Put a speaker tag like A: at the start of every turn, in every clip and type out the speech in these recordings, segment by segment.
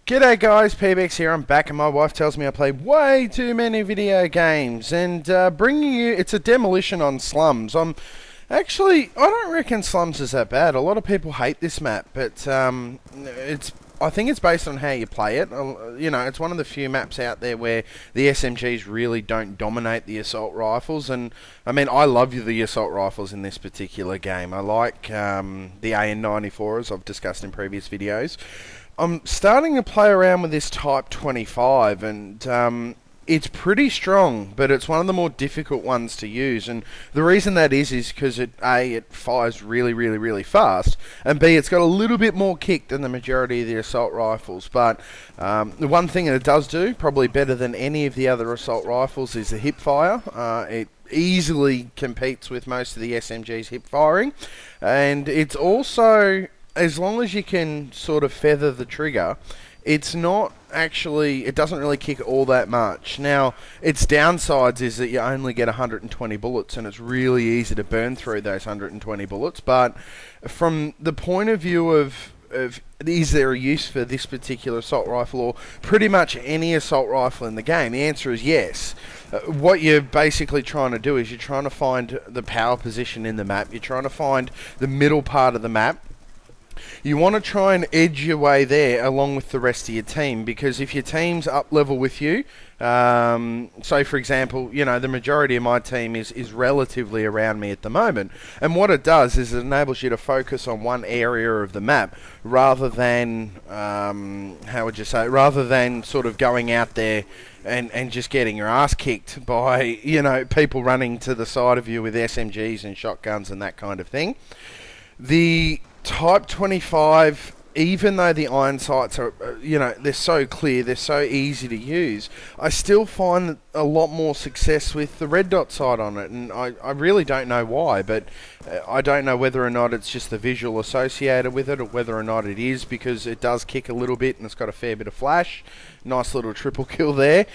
A: G'day guys, PBX here. I'm back and my wife tells me I play way too many video games and bringing you, it's a demolition on Slums. I don't reckon Slums is that bad. A lot of people hate this map, but I think it's based on how you play it. You know, it's one of the few maps out there where the SMGs really don't dominate the assault rifles, and I mean, I love the assault rifles in this particular game. I like the AN-94, as I've discussed in previous videos. I'm starting to play around with this Type 25, and it's pretty strong, but it's one of the more difficult ones to use. And the reason that is because it fires really fast, and B, it's got a little bit more kick than the majority of the assault rifles. But the one thing that it does do, probably better than any of the other assault rifles, is the hip fire. It easily competes with most of the SMG's hip firing, and it's also, as long as you can sort of feather the trigger, it doesn't really kick all that much. Now, its downsides is that you only get 120 bullets, and it's really easy to burn through those 120 bullets. But from the point of view of is there a use for this particular assault rifle, or pretty much any assault rifle in the game, the answer is yes. What you're basically trying to do is you're trying to find the power position in the map. You're trying to find the middle part of the map. You want to try and edge your way there along with the rest of your team, because if your team's up level with you, so for example, you know, the majority of my team is relatively around me at the moment, and what it does is it enables you to focus on one area of the map rather than, rather than sort of going out there and just getting your ass kicked by, you know, people running to the side of you with SMGs and shotguns and that kind of thing. The Type 25, even though the iron sights are, you know, they're so clear, they're so easy to use, I still find a lot more success with the red dot sight on it, and I really don't know why, but I don't know whether or not it's just the visual associated with it, or whether or not it is because it does kick a little bit and it's got a fair bit of flash. Nice little triple kill there.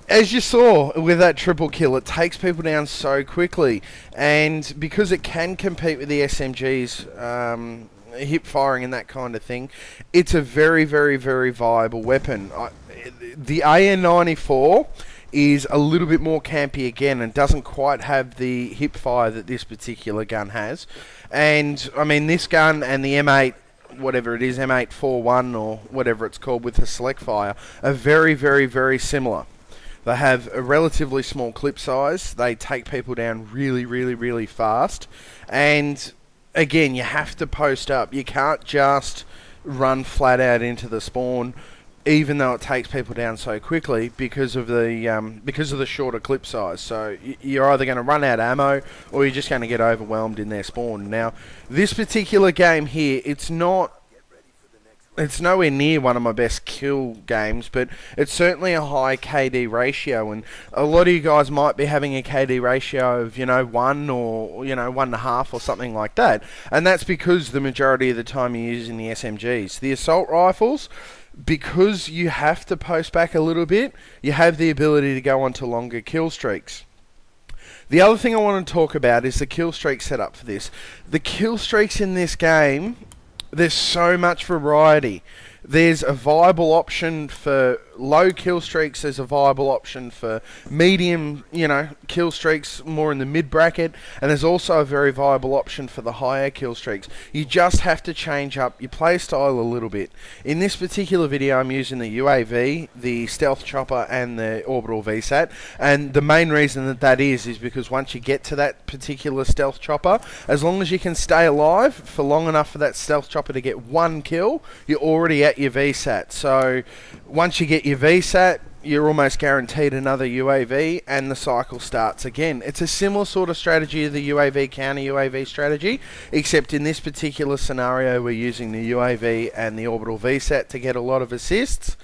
A: As you saw with that triple kill, it takes people down so quickly, and because it can compete with the SMG's hip firing and that kind of thing, it's a very viable weapon. The AN-94 is a little bit more campy again and doesn't quite have the hip fire that this particular gun has. And I mean, this gun and the M8, whatever it is, M841 or whatever it's called with the select fire, are very similar. They have a relatively small clip size. They take people down really fast. And again, you have to post up. You can't just run flat out into the spawn, even though it takes people down so quickly because of the shorter clip size. So you're either going to run out of ammo, or you're just going to get overwhelmed in their spawn. Now, this particular game here, it's nowhere near one of my best kill games, but it's certainly a high KD ratio, and a lot of you guys might be having a KD ratio of, you know, 1 or, you know, 1.5 or something like that, and that's because the majority of the time you're using the SMGs. The assault rifles, because you have to post back a little bit, you have the ability to go on to longer kill streaks. The other thing I want to talk about is the kill streak setup for this. The kill streaks in this game, there's so much variety. There's a viable option for low kill streaks. There's a viable option for medium, you know, kill streaks, more in the mid bracket. And there's also a very viable option for the higher kill streaks. You just have to change up your play style a little bit. In this particular video, I'm using the UAV, the stealth chopper, and the orbital VSAT. And the main reason that is because once you get to that particular stealth chopper, as long as you can stay alive for long enough for that stealth chopper to get one kill, you're already at your VSAT. So once you get your VSAT, you're almost guaranteed another UAV, and the cycle starts again. It's a similar sort of strategy to the UAV counter UAV strategy, except in this particular scenario we're using the UAV and the orbital VSAT to get a lot of assists.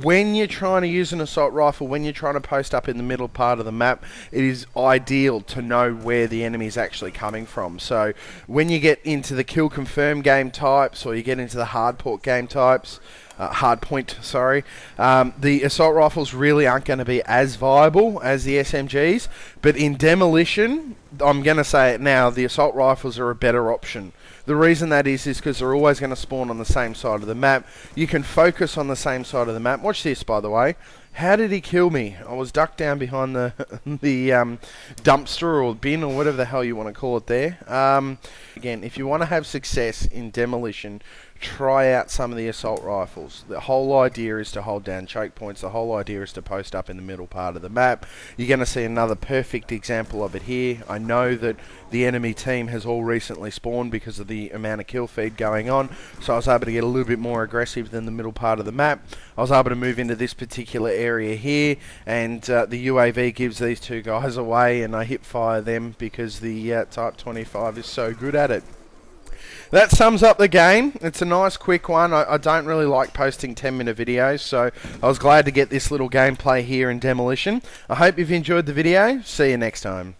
A: When you're trying to use an assault rifle, when you're trying to post up in the middle part of the map, it is ideal to know where the enemy is actually coming from. So when you get into the kill confirm game types, or you get into the hardpoint game types, the assault rifles really aren't going to be as viable as the SMGs, but in Demolition, I'm going to say it now, the assault rifles are a better option. The reason that is because they're always going to spawn on the same side of the map. You can focus on the same side of the map. Watch this, by the way. How did he kill me? I was ducked down behind the dumpster or bin or whatever the hell you want to call it there. Again, if you want to have success in Demolition, try out some of the assault rifles. The whole idea is to hold down choke points. The whole idea is to post up in the middle part of the map. You're going to see another perfect example of it here. I know that the enemy team has all recently spawned because of the amount of kill feed going on, so I was able to get a little bit more aggressive than the middle part of the map. I was able to move into this particular area here, and the UAV gives these two guys away, and I hip fire them because the Type 25 is so good at it. That sums up the game. It's a nice quick one. I don't really like posting 10-minute videos, so I was glad to get this little gameplay here in Demolition. I hope you've enjoyed the video. See you next time.